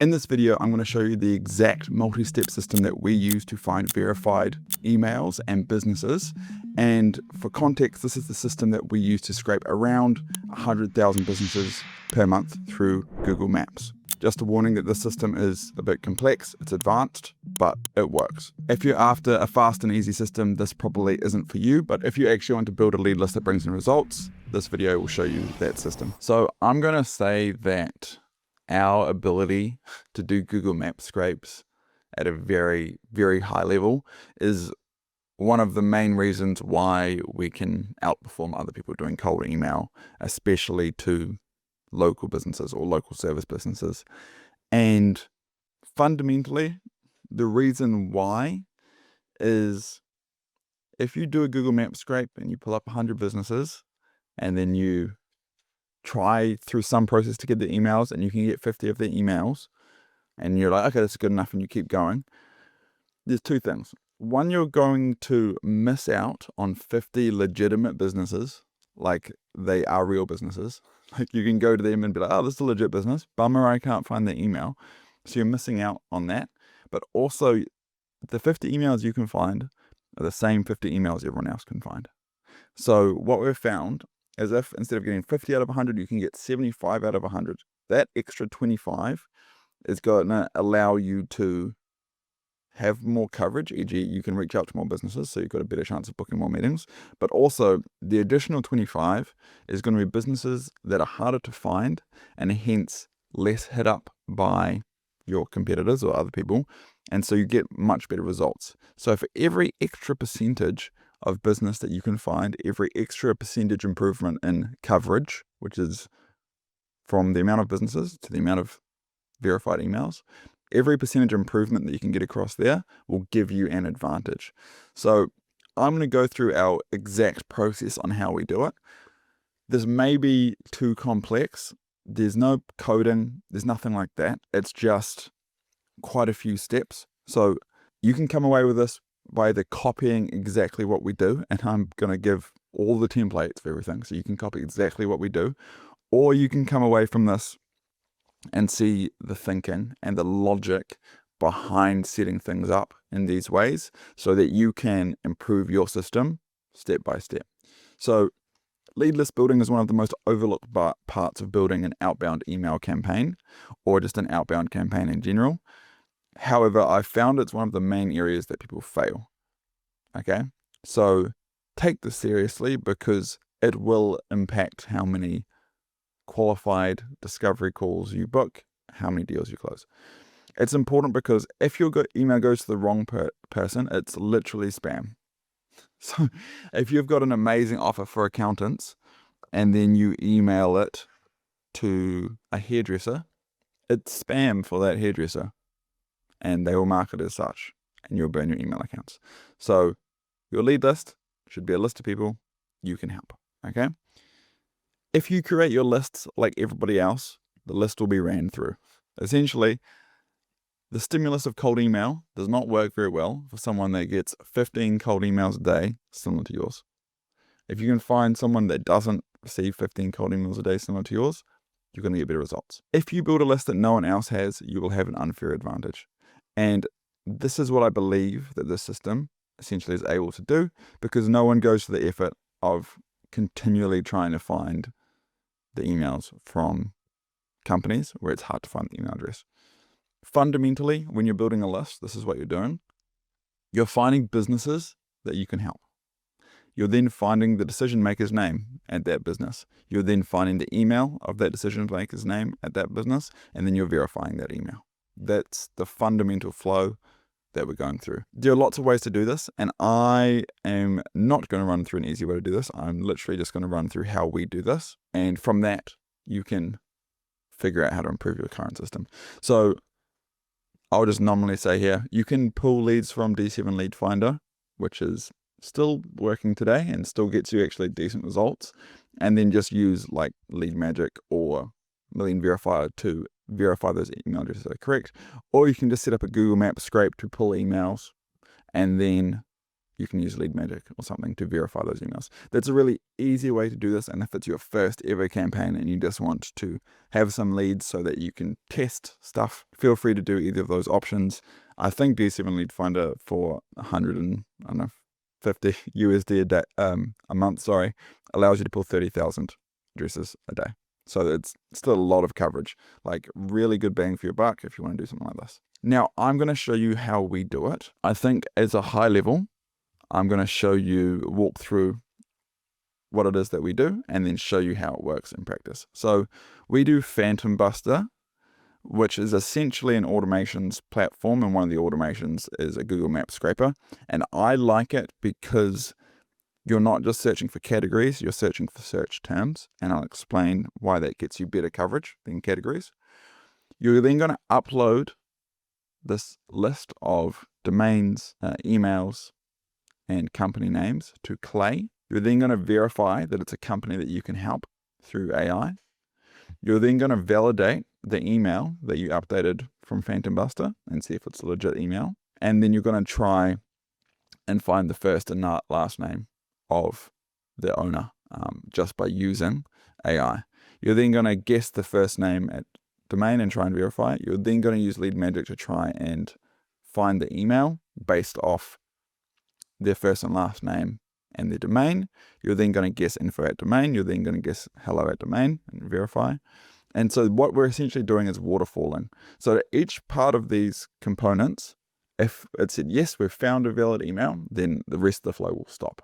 In this video, I'm going to show you the exact multi-step system that we use to find verified emails and businesses. And for context, this is the system that we use to scrape around 100,000 businesses per month through Google Maps. Just a warning that this system is a bit complex, it's advanced, but it works. If you're after a fast and easy system, this probably isn't for you, but if you actually want to build a lead list that brings in results, this video will show you that system. So I'm going to say that our ability to do Google Map scrapes at a very, very high level is one of the main reasons why we can outperform other people doing cold email, especially to local businesses or local service businesses. And fundamentally, the reason why is if you do a Google Map scrape and you pull up 100 businesses and then you try through some process to get the emails and you can get 50 of the emails and you're like, okay, that's good enough, and you keep going. There's two things. One, you're going to miss out on 50 legitimate businesses, like they are real businesses. Like you can go to them and be like, oh, this is a legit business. Bummer, I can't find the email. So you're missing out on that. But also the 50 emails you can find are the same 50 emails everyone else can find. So what we've found is if instead of getting 50 out of 100, you can get 75 out of 100. That extra 25 is going to allow you to have more coverage, e.g. you can reach out to more businesses, so you've got a better chance of booking more meetings. But also, the additional 25 is going to be businesses that are harder to find and hence less hit up by your competitors or other people. And so you get much better results. So for every extra percentage of business that you can find, every extra percentage improvement in coverage, which is from the amount of businesses to the amount of verified emails, every percentage improvement that you can get across there will give you an advantage. So I'm going to go through our exact process on how we do it. This may be too complex. There's no coding. There's nothing like that. It's just quite a few steps. So you can come away with this by either copying exactly what we do, and I'm going to give all the templates for everything, so you can copy exactly what we do, or you can come away from this and see the thinking and the logic behind setting things up in these ways so that you can improve your system step by step. So lead list building is one of the most overlooked parts of building an outbound email campaign or just an outbound campaign in general. However, I found it's one of the main areas that people fail. Okay, so take this seriously because it will impact how many qualified discovery calls you book, how many deals you close. It's important because if your email goes to the wrong person, it's literally spam. So if you've got an amazing offer for accountants and then you email it to a hairdresser, it's spam for that hairdresser. And they will mark it as such, and you'll burn your email accounts. So your lead list should be a list of people you can help, okay? If you create your lists like everybody else, the list will be ran through. Essentially, the stimulus of cold email does not work very well for someone that gets 15 cold emails a day similar to yours. If you can find someone that doesn't receive 15 cold emails a day similar to yours, you're going to get better results. If you build a list that no one else has, you will have an unfair advantage. And this is what I believe that this system essentially is able to do, because no one goes to the effort of continually trying to find the emails from companies where it's hard to find the email address. Fundamentally, when you're building a list, this is what you're doing. You're finding businesses that you can help. You're then finding the decision maker's name at that business. You're then finding the email of that decision maker's name at that business, and then you're verifying that email. That's the fundamental flow that we're going through. There are lots of ways to do this, and I am not going to run through an easy way to do this. I'm literally just going to run through how we do this, and from that, you can figure out how to improve your current system. So I'll just nominally say here, you can pull leads from D7 Lead Finder, which is still working today and still gets you actually decent results, and then just use like Lead Magic or Million Verifier to verify those email addresses are correct. Or you can just set up a Google Map scrape to pull emails and then you can use Lead Magic or something to verify those emails. That's a really easy way to do this. And if it's your first ever campaign and you just want to have some leads so that you can test stuff, feel free to do either of those options. I think D7 Lead Finder for 150 USD a month, allows you to pull 30,000 addresses a day. So it's still a lot of coverage, like really good bang for your buck if you want to do something like this. Now, I'm going to show you how we do it. I think as a high level, I'm going to walk through what it is that we do and then show you how it works in practice. So we do Phantom Buster, which is essentially an automations platform. And one of the automations is a Google Maps scraper. And I like it because you're not just searching for categories, you're searching for search terms. And I'll explain why that gets you better coverage than categories. You're then going to upload this list of domains, emails, and company names to Clay. You're then going to verify that it's a company that you can help through AI. You're then going to validate the email that you updated from Phantom Buster and see if it's a legit email. And then you're going to try and find the first and last name of the owner just by using AI. You're then going to guess the first name at domain and try and verify it. You're then going to use Lead Magic to try and find the email based off their first and last name and their domain. You're then going to guess info at domain. You're then going to guess hello at domain and verify. And so what we're essentially doing is waterfalling. So each part of these components, if it said, yes, we've found a valid email, then the rest of the flow will stop.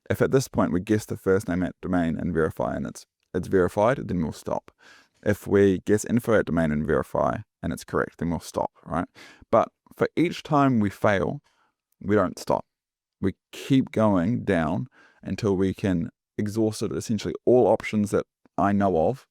If at this point we guess the first name at domain and verify and it's verified, then we'll stop. If we guess info at domain and verify and it's correct, then we'll stop, right? But for each time we fail, we don't stop. We keep going down until we can exhaust essentially all options that I know of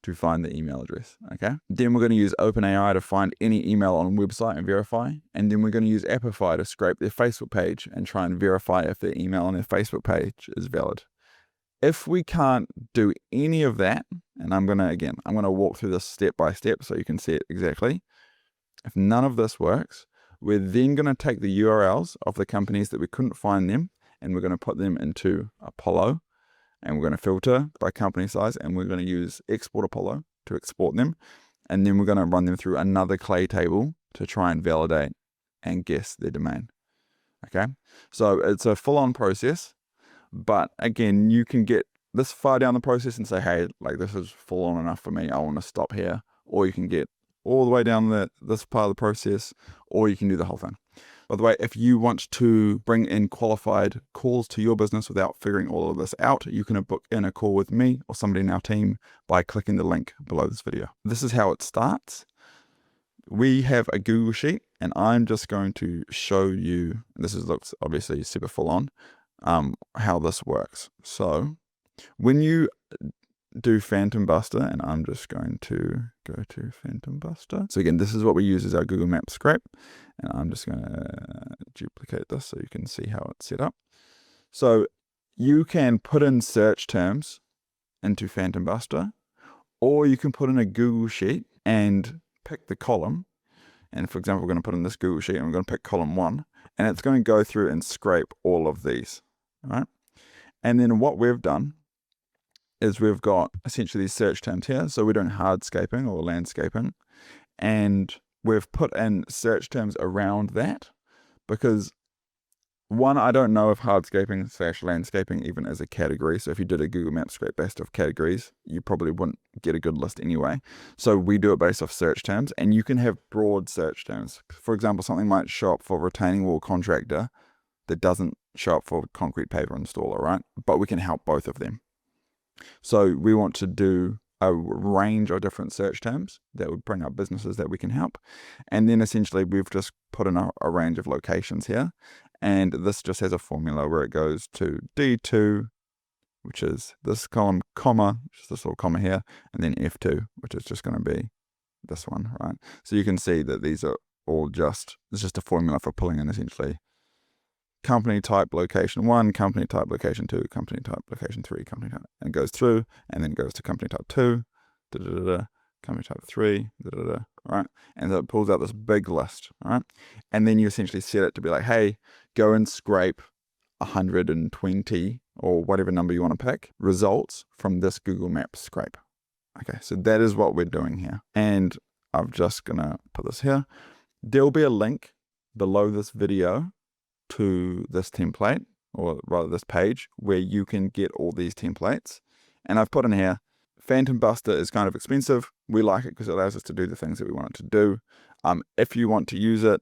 to find the email address, okay? Then we're going to use OpenAI to find any email on a website and verify. And then we're going to use Apify to scrape their Facebook page and try and verify if their email on their Facebook page is valid. If we can't do any of that, and I'm going to walk through this step by step so you can see it exactly. If none of this works, we're then going to take the URLs of the companies that we couldn't find them, and we're going to put them into Apollo, and we're going to filter by company size, and we're going to use Export Apollo to export them, and then we're going to run them through another Clay table to try and validate and guess their domain. Okay, so it's a full-on process, but again, you can get this far down the process and say, hey, like this is full-on enough for me, I want to stop here, or you can get all the way down this part of the process, or you can do the whole thing. By the way, if you want to bring in qualified calls to your business without figuring all of this out, you can book in a call with me or somebody in our team by clicking the link below this video. This is how it starts. We have a Google Sheet, and I'm just going to show you, looks obviously super full on, how this works. So when you do Phantom Buster, and I'm just going to go to Phantom Buster. So again, this is what we use as our Google Maps scrape, and I'm just going to duplicate this so you can see how it's set up. So you can put in search terms into Phantom Buster, or you can put in a Google Sheet and pick the column. And for example, we're going to put in this Google Sheet and we're going to pick column 1, and it's going to go through and scrape all of these, all right? And then what we've done is we've got essentially these search terms here. So we're doing hardscaping or landscaping, and we've put in search terms around that because one, I don't know if hardscaping / landscaping even is a category. So if you did a Google Maps scrape based off categories, you probably wouldn't get a good list anyway. So we do it based off search terms, and you can have broad search terms. For example, something might show up for retaining wall contractor that doesn't show up for concrete paver installer, right? But we can help both of them. So we want to do a range of different search terms that would bring up businesses that we can help. And then essentially we've just put in a range of locations here. And this just has a formula where it goes to D2, which is this column, comma, which is this little comma here, and then F2, which is just going to be this one, right? So you can see that these are all it's just a formula for pulling in essentially company type location 1, company type location 2, company type location 3, company type, and it goes through and then goes to company type 2, company type 3, right? And so it pulls out this big list, right? And then you essentially set it to be like, hey, go and scrape 120 or whatever number you want to pick results from this Google Maps scrape. Okay, so that is what we're doing here. And I'm just gonna put this here. There'll be a link below this video to this template, or rather this page, where you can get all these templates. And I've put in here, Phantom Buster is kind of expensive. We like it because it allows us to do the things that we want it to do. If you want to use it,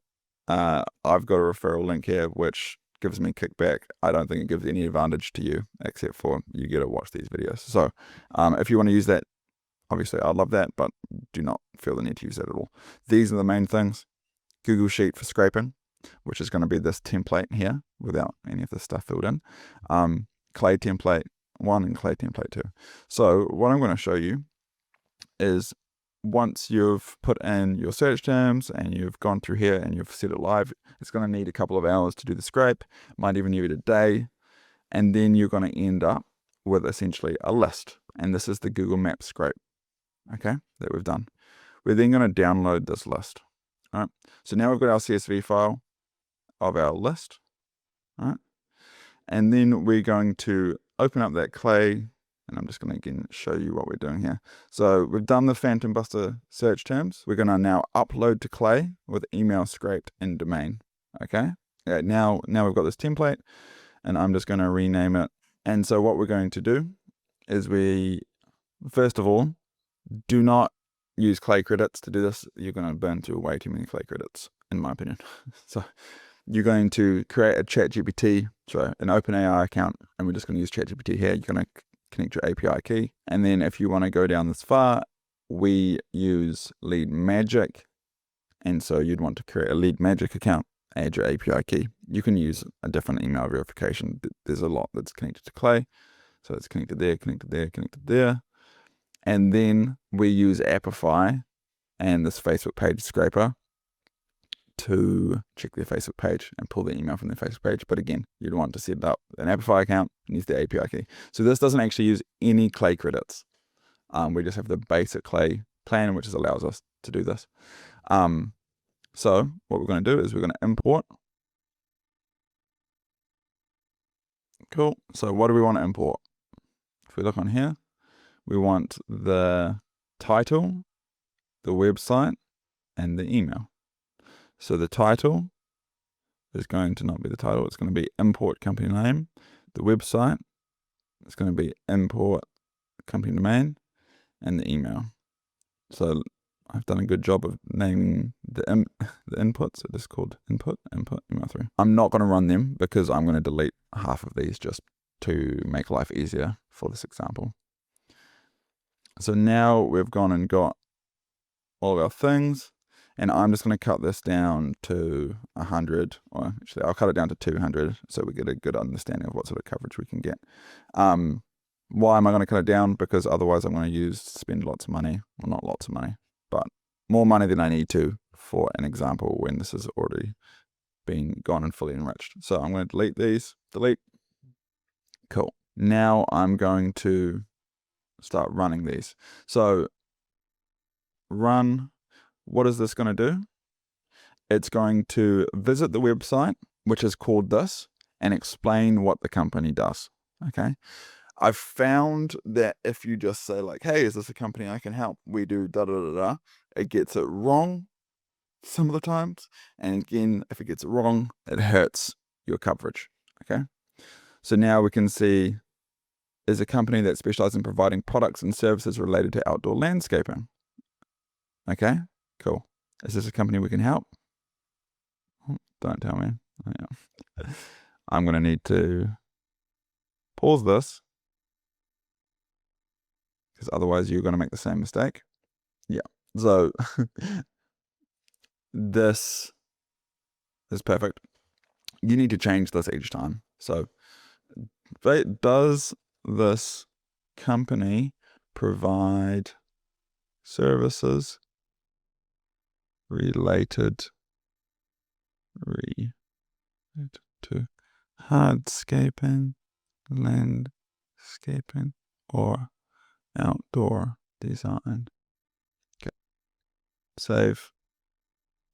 I've got a referral link here, which gives me kickback. I don't think it gives any advantage to you, except for you get to watch these videos. So if you want to use that, obviously I'd love that, but do not feel the need to use that at all. These are the main things. Google Sheet for scraping, which is going to be this template here without any of this stuff filled in. Clay template 1 and Clay template 2. So what I'm going to show you is once you've put in your search terms and you've gone through here and you've set it live, it's going to need a couple of hours to do the scrape, might even need a day, and then you're going to end up with essentially a list. And this is the Google Maps scrape, okay, that we've done. We're then going to download this list. All right, so now we've got our CSV file of our list. All right, and then we're going to open up that Clay, and I'm just going to again show you what we're doing here. So we've done the Phantom Buster search terms. We're going to now upload to Clay with email scraped in domain. Okay, now we've got this template, and I'm just going to rename it. And so what we're going to do is we, first of all, do not use Clay credits to do this. You're going to burn through way too many Clay credits, in my opinion. So you're going to create a ChatGPT, so an OpenAI account, and we're just going to use ChatGPT here. You're going to connect your API key. And then if you want to go down this far, we use Lead Magic. And so you'd want to create a Lead Magic account, add your API key. You can use a different email verification. There's a lot that's connected to Clay. So it's connected there, connected there, connected there. And then we use Apify and this Facebook page scraper to check their Facebook page and pull the email from their Facebook page. But again, you'd want to set up an Apify account and use the API key. So this doesn't actually use any Clay credits. We just have the basic Clay plan, which allows us to do this. So what we're going to do is we're going to import. Cool. So what do we want to import? If we look on here, we want the title, the website, and the email. So the title is going to not be the title. It's going to be import company name. The website is going to be import company domain, and the email. So I've done a good job of naming the inputs. So this is called input, email 3. I'm not going to run them because I'm going to delete half of these just to make life easier for this example. So now we've gone and got all of our things, and I'm just going to cut this down to 100, or actually I'll cut it down to 200 so we get a good understanding of what sort of coverage we can get. Why am I going to cut it down? Because otherwise I'm going to spend lots of money, well, not lots of money, but more money than I need to for an example when this has already been gone and fully enriched. So I'm going to delete these, delete. Cool. Now I'm going to start running these. So run, what is this going to do? It's going to visit the website, which is called this, and explain what the company does. Okay. I've found that if you just say like, hey, is this a company I can help? We do da da da da. It gets it wrong some of the times. And again, if it gets it wrong, it hurts your coverage. Okay. So now we can see is a company that specializes in providing products and services related to outdoor landscaping. Okay, cool. Is this a company we can help? Don't tell me. Oh, yeah. I'm going to need to pause this because otherwise you're going to make the same mistake. Yeah, so this is perfect. You need to change this each time. So does this company provide services related to hardscaping, landscaping, or outdoor design? Okay. Save.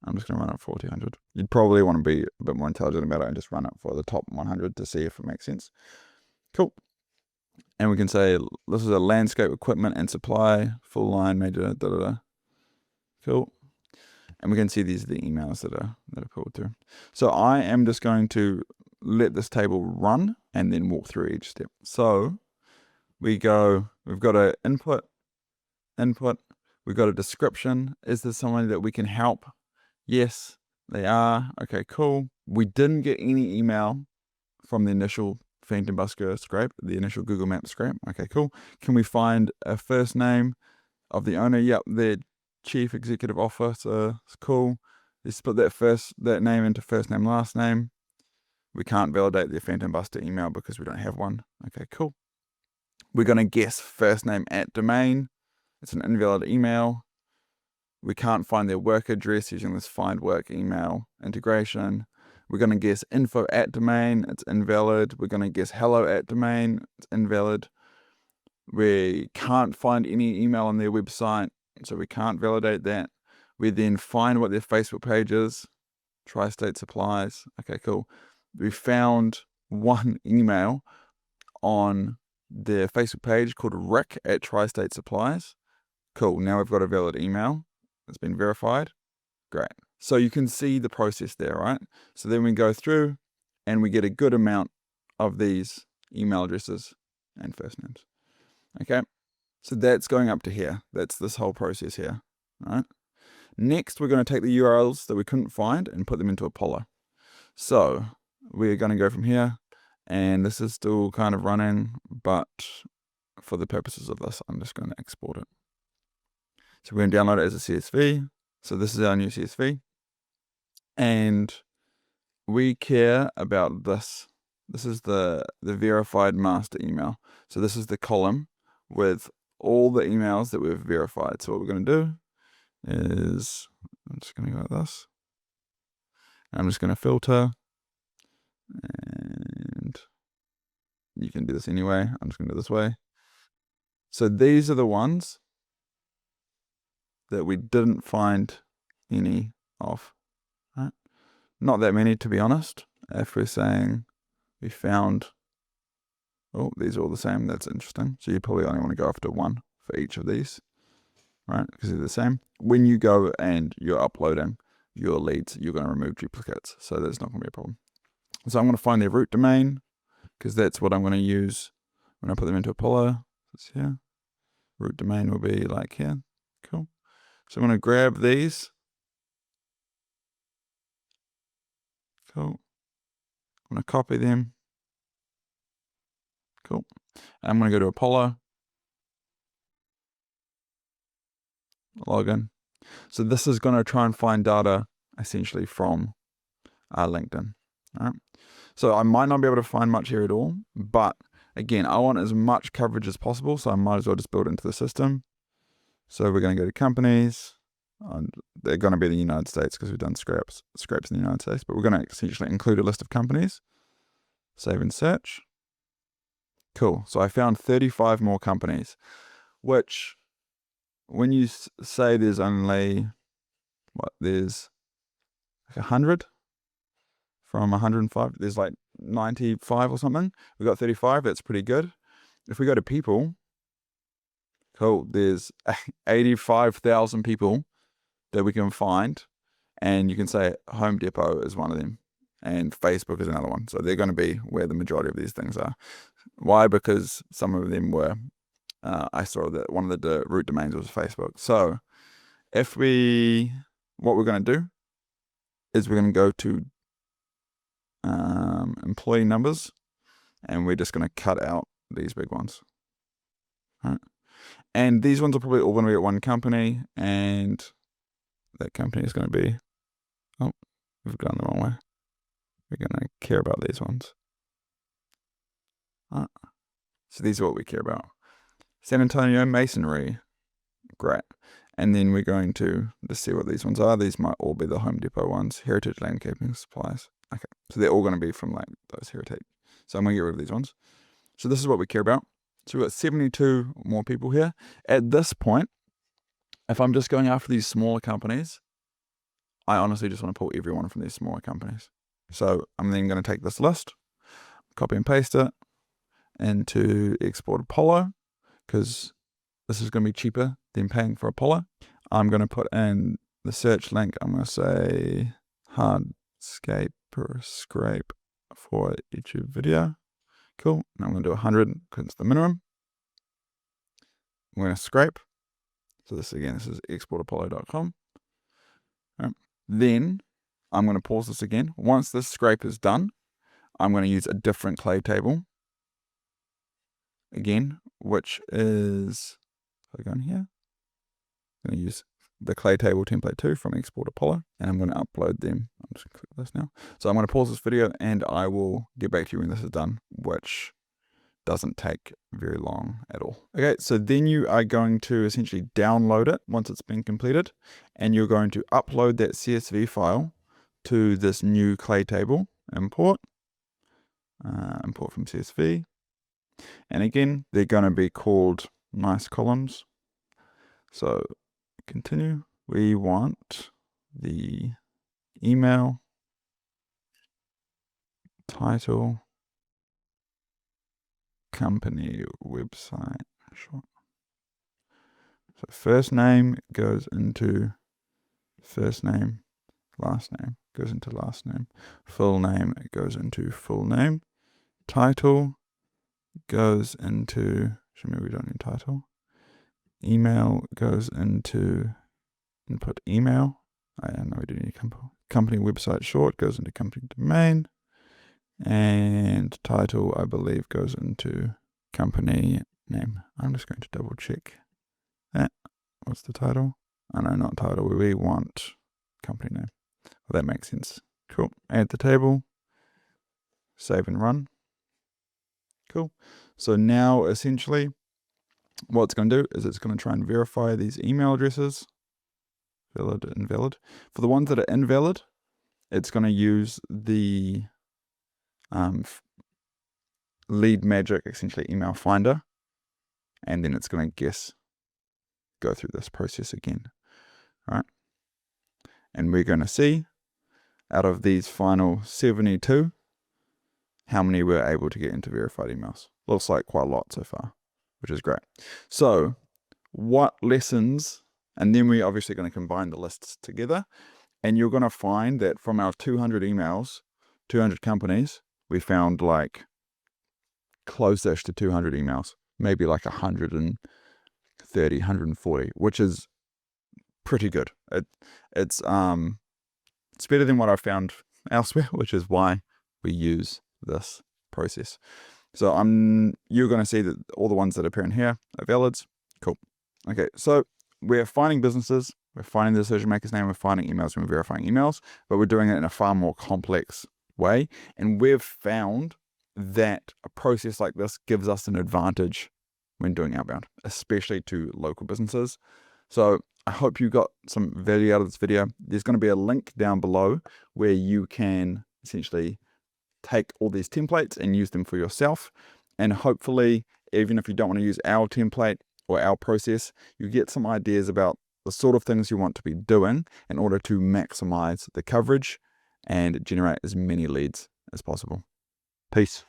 I'm just going to run it for 200. You'd probably want to be a bit more intelligent about it and just run it for the top 100 to see if it makes sense. Cool. And we can say this is a landscape equipment and supply, full line, major, Cool. And we can see these are the emails that are pulled through. So I am just going to let this table run and then walk through each step. So we've got an input, we've got a description. Is there somebody that we can help? Yes, they are. Okay, cool. We didn't get any email from the initial Phantom Busker scrape, the initial Google Maps scrape. Okay, cool. Can we find a first name of the owner? Yep, their chief executive officer. It's cool. They split that name into first name, last name. We can't validate the Phantom Buster email because we don't have one. Okay, cool. We're going to guess first name at domain. It's an invalid email. We can't find their work address using this find work email integration. We're going to guess info at domain. It's invalid. We're going to guess hello at domain. It's invalid. We can't find any email on their website, so we can't validate that. We then find what their Facebook page is. Tri-State Supplies. Okay, cool. We found one email on their Facebook page called Rick at Tri-State Supplies. Cool. Now we've got a valid email. It's been verified. Great. So you can see the process there, right? So then we go through and we get a good amount of these email addresses and first names. Okay. So that's going up to here. That's this whole process here, right? Next, we're going to take the URLs that we couldn't find and put them into Apollo. So we're going to go from here, and this is still kind of running, but for the purposes of this, I'm just going to export it. So we're going to download it as a CSV. So this is our new CSV. And we care about this. This is the verified master email. So this is the column with all the emails that we've verified. So what we're going to do is, I'm just going to go like this. I'm just going to filter. And you can do this anyway. I'm just going to do it this way. So these are the ones that we didn't find any of. Right? Not that many, to be honest. If we're saying we found, oh, these are all the same. That's interesting. So you probably only want to go after one for each of these, right? Because they're the same. When you go and you're uploading your leads, you're going to remove duplicates. So that's not going to be a problem. So I'm going to find their root domain because that's what I'm going to use when I put them into Apollo. It's here. Root domain will be like here. Cool. So I'm going to grab these. Cool. I'm going to copy them. Cool. And I'm going to go to Apollo. Login. So this is going to try and find data essentially from LinkedIn. All right. So I might not be able to find much here at all, but again, I want as much coverage as possible, so I might as well just build it into the system. So we're going to go to companies. They're going to be the United States because we've done scrapes in the United States, but we're going to essentially include a list of companies. Save and search. Cool. So I found 35 more companies, which when you say there's only, there's like 100 from 105, there's like 95 or something. We got 35. That's pretty good. If we go to people, cool, there's 85,000 people that we can find, and you can say Home Depot is one of them and Facebook is another one. So they're going to be where the majority of these things are. Why? Because some of them were, I saw that one of the root domains was Facebook. So what we're going to do is we're going to go to employee numbers, and we're just going to cut out these big ones. All right. And these ones are probably all going to be at one company, and that company is going to be, oh, we've gone the wrong way. We're going to care about these ones. All right. So these are what we care about. San Antonio Masonry. Great. And then we're going to just see what these ones are. These might all be the Home Depot ones. Heritage Landscaping Supplies. Okay. So they're all going to be from like those Heritage. So I'm going to get rid of these ones. So this is what we care about. So we've got 72 more people here. At this point, if I'm just going after these smaller companies, I honestly just want to pull everyone from these smaller companies. So I'm then going to take this list, copy and paste it into Export Apollo, because this is going to be cheaper than paying for Apollo. I'm going to put in the search link. I'm going to say hardscape or scrape for YouTube video. Cool. And I'm going to do 100 because it's the minimum. I'm going to scrape. So this is exportapollo.com. Right. Then I'm going to pause this again. Once this scrape is done, I'm going to use a different clay table again, which is, if I go in here, I'm going to use the clay table template 2 from Export Apollo, and I'm going to upload them. I'm just going to click this now. So I'm going to pause this video and I will get back to you when this is done, which doesn't take very long at all. Okay, so then you are going to essentially download it once it's been completed, and you're going to upload that CSV file to this new clay table, import from CSV. And again, they're going to be called nice columns. So continue. We want the email, title, company website. Sure. So first name goes into first name, last name goes into last name, full name goes into full name, title goes into, maybe we don't need title, email goes into input email. I know we do need company website short goes into company domain, and title I believe goes into company name. I'm just going to double check that. What's the title? Oh no, not title. We want company name. Well, that makes sense. Cool. Add the table. Save and run. Cool. So now essentially what it's going to do is it's going to try and verify these email addresses. Valid, invalid. For the ones that are invalid, it's going to use the Lead Magic, essentially email finder, and then it's going to go through this process again. All right. And we're going to see out of these final 72, how many we're able to get into verified emails. Looks like quite a lot so far, which is great. So what lessons, and then we're obviously going to combine the lists together, and you're going to find that from our 200 emails, 200 companies, we found like close-ish to 200 emails, maybe like 130, 140, which is pretty good. It's better than what I found elsewhere, which is why we use this process. So you're going to see that all the ones that appear in here are valids. Cool. Okay, so we're finding businesses, we're finding the decision maker's name, we're finding emails, and we're verifying emails, but we're doing it in a far more complex way. And we've found that a process like this gives us an advantage when doing outbound, especially to local businesses. So I hope you got some value out of this video. There's going to be a link down below where you can essentially take all these templates and use them for yourself. And hopefully, even if you don't want to use our template or our process, you get some ideas about the sort of things you want to be doing in order to maximize the coverage and generate as many leads as possible. Peace.